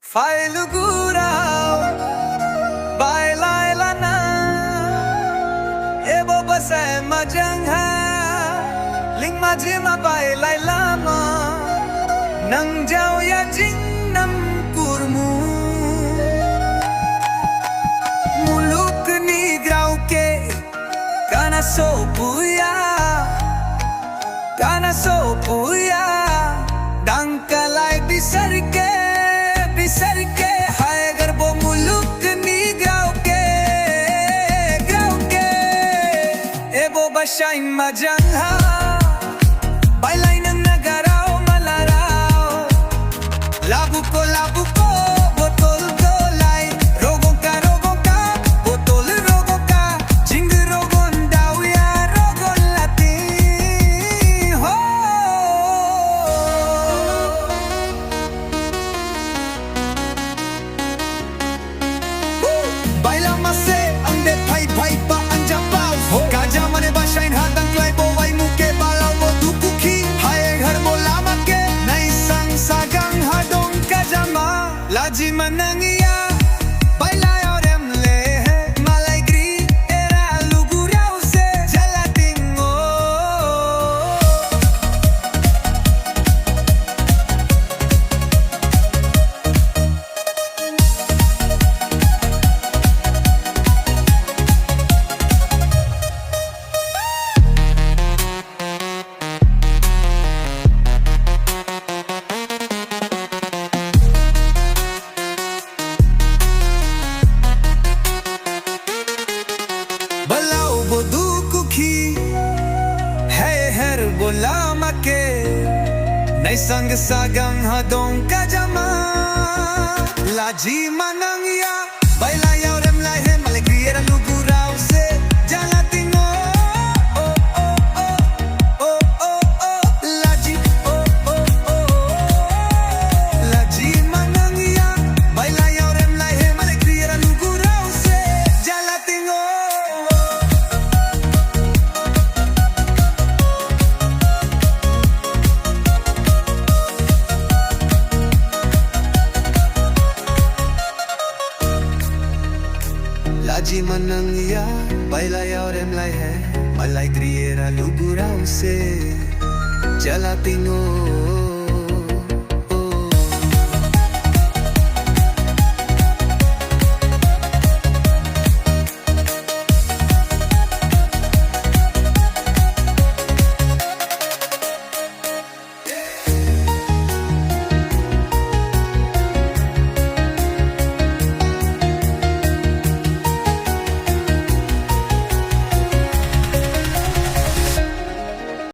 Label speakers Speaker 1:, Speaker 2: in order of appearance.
Speaker 1: Failugurau Bailailah na Ebo basay majangha Ling majima bailai lama Nang jau ya jing nam kurmu Muluk ni grau ke Kana so puya Dangkalai bisar ke Hai garbo muluk ni grau ke Ebo basain majangha Bailay ng nagarao malarao Labu ko botol dolay Rogong ka botol rogong ka Jing rogon daw ya rogon lati ho Baila mase ang de pai pa ang japaw Kaja mane basain hatang klay bo ay muke balaw mo tukuki Hai घर बोला के नहीं संग सागंग हडों का जमा लाजी मनंगिया baila और emle है malay gri era lugurao se jalatingo Balau bodu kuki Hai her bola make Nai sang sagang hadong kajama Laji manang ya Baila ya rem lai he malegriera lugurao se jalatingo oh oh oh oh oh oh Laji oh oh oh Laji manang ya Baila ya rem lai he malegriera lugurao se jalatingo Laji manang ya baila ya और emlai है मलाई क्रिएरा लुगुराउ से जलातिनो